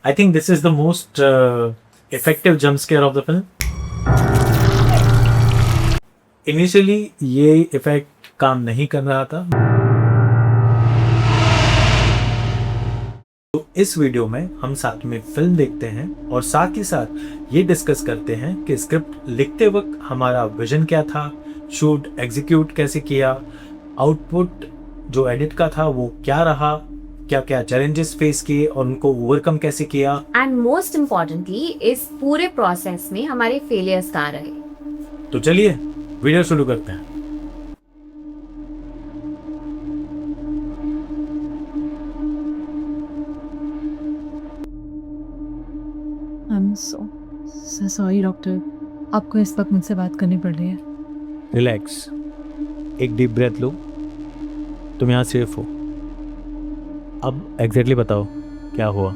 I think this is the most effective jump scare of the film. Initially ये effect काम नहीं कर रहा था, तो इस वीडियो में हम साथ में फिल्म देखते हैं और साथ ही साथ ये डिस्कस करते हैं कि स्क्रिप्ट लिखते वक्त हमारा विजन क्या था, शूट एग्जीक्यूट कैसे किया, आउटपुट जो एडिट का था वो क्या रहा, क्या क्या चैलेंजेस फेस किए और उनको ओवरकम कैसे किया, एंड मोस्ट इम्पोर्टेंटली इस पूरे प्रोसेस में हमारे फेलियर्स कहाँ रहे। तो चलिए वीडियो शुरू करते हैं। सॉरी डॉक्टर, आपको इस वक्त मुझसे बात करनी पड़ रही है। रिलैक्स, एक डीप ब्रेथ लो। तुम यहाँ सेफ हो। अब एग्जैक्टली बताओ क्या हुआ।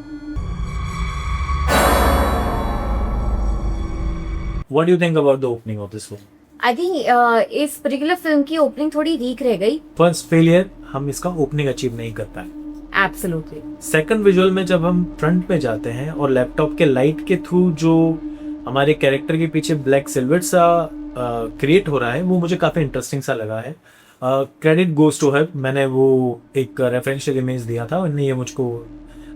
What do you think about the opening of this film? I think इस पर्टिकुलर फिल्म की ओपनिंग थोड़ी वीक रह गई। फर्स्ट फेलियर, हम इसका ओपनिंग अचीव नहीं कर पाए। एब्सोल्युटली। सेकंड विजुअल में जब हम फ्रंट में जाते हैं और लैपटॉप के लाइट के थ्रू जो हमारे कैरेक्टर के पीछे ब्लैक सिल्वर सा क्रिएट हो रहा है, वो मुझे काफी इंटरेस्टिंग सा लगा है। क्रेडिट गोज टू हर, मैंने वो एक रेफरेंशियल इमेज दिया था, उन्होंने ये मुझको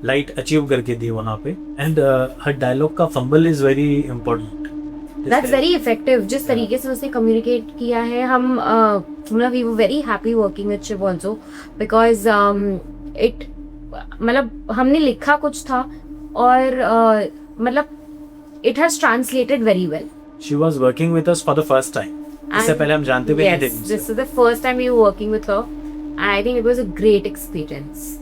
लाइट अचीव करके दी वहाँ पे। एंड हर डायलॉग का fumble is very important. That's very effective. जिस तरीके से उसने कम्युनिकेट किया है, हम we were very happy working with Shiv also, because it मतलब हमने लिखा कुछ था और मतलब it has translated very well. She was working with us for the first time. इससे पहले हम जानते भी नहीं थे। This is the first time we were working with her. I think it was a great experience.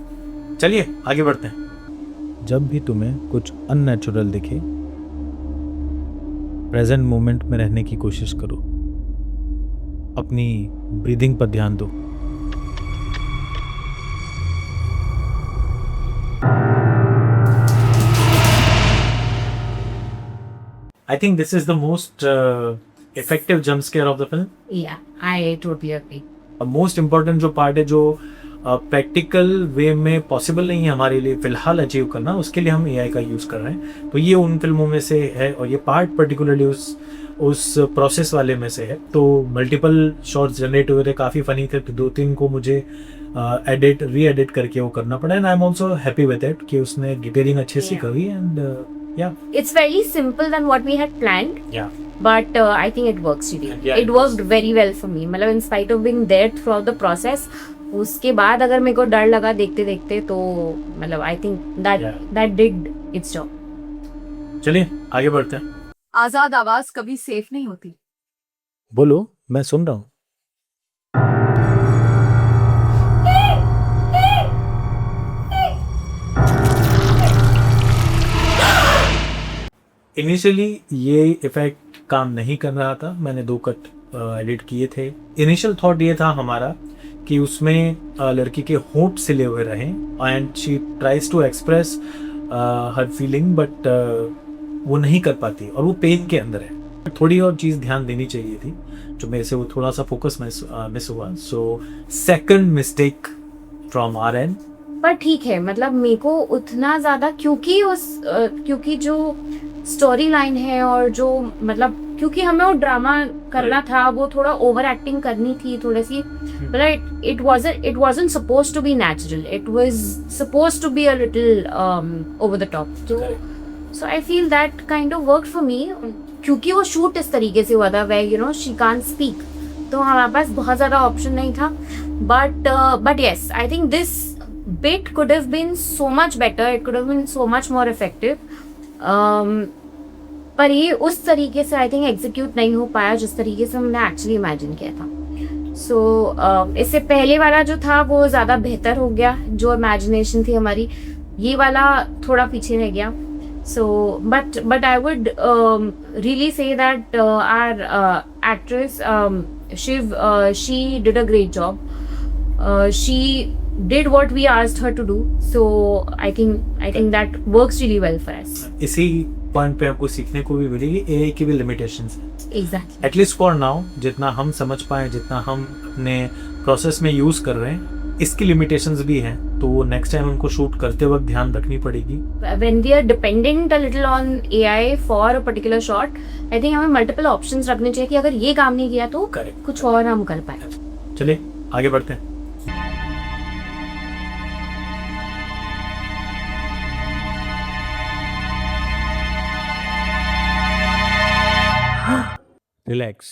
चलिए आगे बढ़ते हैं। जब भी तुम्हें कुछ अननेचुरल दिखे, प्रेजेंट मोमेंट में रहने की कोशिश करो। अपनी ब्रीदिंग पर ध्यान दो। I think this is the most effective jump scare of the film. Yeah, I totally agree. Most important जो पार्ट है, जो प्रैक्टिकल वे में पॉसिबल नहीं है हमारे लिए फिलहाल अचीव करना, उसके लिए हम एआई का यूज़ कर रहे हैं। तो ये उन फिल्मों में से है और ये पार्ट पर्टिकुलरली उस प्रोसेस वाले में से है। तो मल्टीपल शॉट्स जनरेट हुए थे, काफ़ी फनी थे। तो 2-3 को मुझे री एडिट करके वो करना पड़ा। And I am also happy with it कि उसने डिटेलिंग अच्छे से करी। And It's very simple than what we had planned. Yeah. But I think it works really. Yeah, it worked very well for me. मतलब in spite of being there throughout the process, उसके बाद अगर मेरे को डर लगा देखते देखते, तो मतलब I think that did its job. चलिए आगे बढ़ते हैं। आजाद आवाज कभी सेफ नहीं होती। बोलो, मैं सुन रहा हूँ। इनिशियली ये इफेक्ट काम नहीं कर रहा था। मैंने 2 कट एडिट किए थे। इनिशियल थॉट ये था हमारा कि उसमें लड़की के होंठ सिले हुए रहें and she tries to express her feeling, but वो नहीं कर पाती और वो पेन के अंदर है। थोड़ी और चीज़ ध्यान देनी चाहिए थी, जो मेरे से वो थोड़ा सा फोकस मिस हुआ। So second mistake from our and. पर ठीक है, मतलब मेरे को उतना ज्यादा क्योंकि जो स्टोरी लाइन है और जो मतलब क्योंकि हमें वो ड्रामा करना था, वो थोड़ा ओवर एक्टिंग करनी थी थोड़ी सी। मतलब it wasn't supposed to be natural, it was supposed to be a little over the top. So I feel that kind of work for me, क्योंकि वो शूट इस तरीके से हुआ था वे शी कांट स्पीक, तो हमारे पास बहुत ज्यादा ऑप्शन नहीं था। But yes, I think this bit could have been so much better, it could have been so much more effective, पर ये उस तरीके से आई थिंक एग्जीक्यूट नहीं हो पाया जिस तरीके से हमने एक्चुअली इमेजिन किया था। सो इससे पहले वाला जो था वो ज़्यादा बेहतर हो गया, जो इमेजिनेशन थी हमारी। ये वाला थोड़ा पीछे रह गया। So but I would really say that our actress Shiv, she did a great job. She did what we asked her to do, so I think that works really well for us. इसी point पे आपको सीखने को भी मिलेगी AI की भी limitations है। Exactly. एटलीस्ट फॉर नाउ, जितना हम समझ पाए, जितना हम अपने प्रोसेस में यूज कर रहे हैं, इसकी लिमिटेशंस भी हैं, तो नेक्स्ट टाइम उनको शूट करते वक्त ध्यान रखनी पड़ेगी। when we are dependent a little on AI for a particular shot, I think हमें multiple options रखने चाहिए कि अगर ये काम नहीं किया तो Correct. कुछ और हम कर पाए। चलिए आगे बढ़ते हैं। रिलैक्स,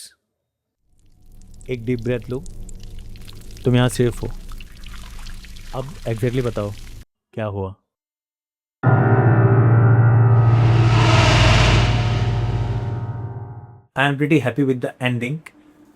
एक डीप ब्रेथ लो। तुम यहाँ सेफ हो। अब एग्जैक्टली बताओ क्या हुआ। I am pretty happy with the ending.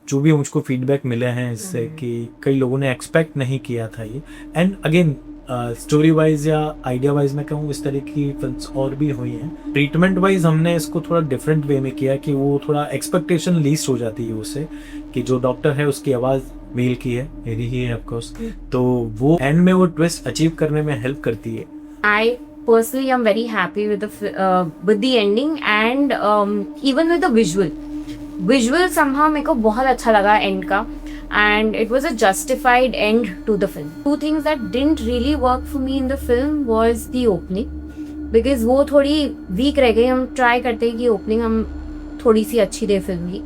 जो भी मुझको फीडबैक मिले हैं इससे कि कई लोगों ने एक्सपेक्ट नहीं किया था ये। एंड अगेन स्टोरी वाइज या आइडिया वाइज मैं कहूँ इस तरह की फिल्म्स और भी हुई हैं। ट्रीटमेंट वाइज हमने इसको थोड़ा डिफरेंट वे में किया कि वो थोड़ा एक्सपेक्टेशन लीस्ट हो जाती है उससे, कि जो डॉक्टर है उसकी आवाज़ मेल की है, मेरी ही है ऑफकोर्स, तो वो एंड में वो ट्विस्ट अचीव करने में हेल्प करती है। I personally am very happy with the ending and even with the visual somehow मेरे को बहुत अच्छा लगा end का, and it was a justified end to the film. Two things that didn't really work for me in the film was the opening, because वो थोड़ी weak रह गई। हम try करते हैं कि opening हम थोड़ी सी अच्छी दे फिल्म की,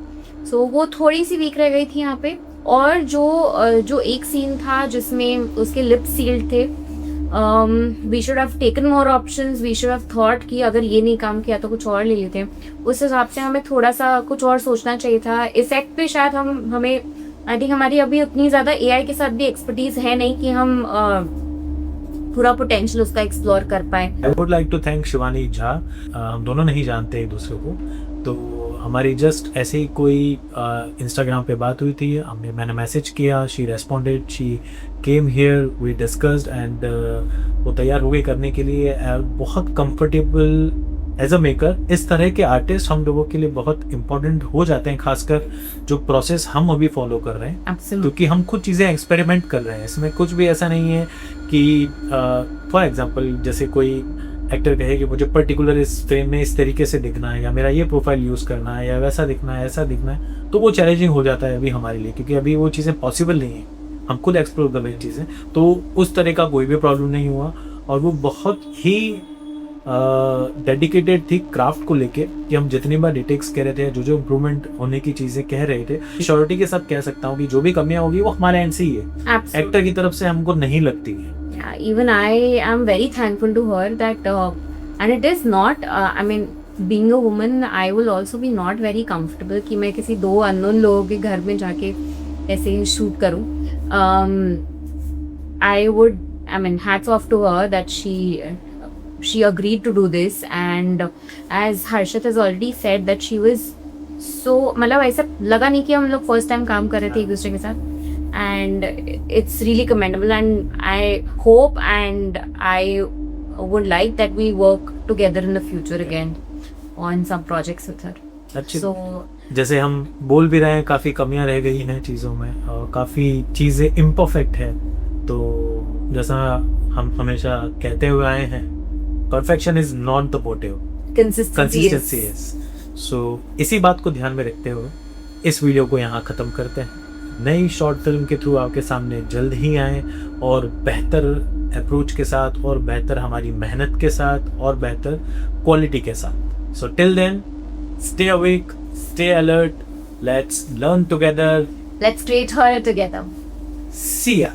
so वो थोड़ी सी weak रह गई थी यहाँ पे। और जो एक सीन था जिसमें उसके लिप्स सील्ड थे, we should have taken more options, we should have thought कि अगर ये नहीं काम किया तो कुछ और ले लेते हैं। उस हिसाब से हमें थोड़ा सा कुछ और सोचना चाहिए था। इफेक्ट पे शायद हमें आई थिंक हमारी अभी उतनी ज़्यादा AI के साथ भी एक्सपर्टीज है नहीं कि हम पूरा पोटेंशियल उसका एक्सप्लोर कर पाए। I would like to thank Shivani Jha. हम दोनों नहीं जानते एक दूसरे को, तो हमारी जस्ट ऐसे ही कोई इंस्टाग्राम पे बात हुई थी, मैंने मैसेज किया, she responded, she came here, we discussed and वो तैयार हो गई करने के लिए। बहुत कंफर्टेबल एज अ मेकर। इस तरह के आर्टिस्ट हम लोगों के लिए बहुत इंपॉर्टेंट हो जाते हैं, खासकर जो प्रोसेस हम अभी फॉलो कर रहे हैं, क्योंकि हम खुद चीज़ें एक्सपेरिमेंट कर रहे हैं। इसमें कुछ भी ऐसा नहीं है कि फॉर एग्जांपल जैसे कोई एक्टर कहे कि मुझे पर्टिकुलर इस फ्रेम में इस तरीके से दिखना है, या मेरा ये प्रोफाइल यूज़ करना है, या वैसा दिखना है, ऐसा दिखना है, तो वो चैलेंजिंग हो जाता है अभी हमारे लिए, क्योंकि अभी वो चीज़ें पॉसिबल नहीं है। हम खुद एक्सप्लोर कर रहे हैं चीज़ें, तो उस तरह का कोई भी प्रॉब्लम नहीं हुआ। और वो बहुत ही डेडिकेटेड थी क्राफ्ट को लेके, कि हम जितनी बार डिटेक्स कह रहे थे, जो इम्प्रूवमेंट होने की चीज़ें कह रहे थे, श्योरिटी के साथ कह सकता हूँ कि जो भी कमियाँ होगी वो हमारे एंड से ही है, एक्टर की तरफ से हमको नहीं लगती है। Yeah, even I am very thankful to her that and it is not I mean being a woman I will also be not very comfortable कि मैं किसी दो अननोन लोगों के घर में जाके ऐसे शूट करूं। I would I mean hats off to her that she agreed to do this, and as Harshit has already said that she was so मतलब ऐसा लगा नहीं कि हम लोग फर्स्ट टाइम काम कर रहे थे एक दूसरे के साथ, and it's really commendable, and I hope and I would like that we work together in the future again on some projects with her. अच्छी। So जैसे हम बोल भी रहे हैं, काफ़ी कमियां रह गई हैं चीज़ों में और काफ़ी चीज़ें इम्परफेक्ट है, तो जैसा हम हमेशा कहते हुए आए हैं, perfection is not the motive, consistency is. So इसी बात को ध्यान में रखते हुए इस वीडियो को यहाँ ख़त्म करते हैं। नई शॉर्ट फिल्म के थ्रू आपके सामने जल्द ही आए, और बेहतर अप्रोच के साथ, और बेहतर हमारी मेहनत के साथ, और बेहतर क्वालिटी के साथ। So till then stay awake, stay alert, let's learn together, let's create her together. See या।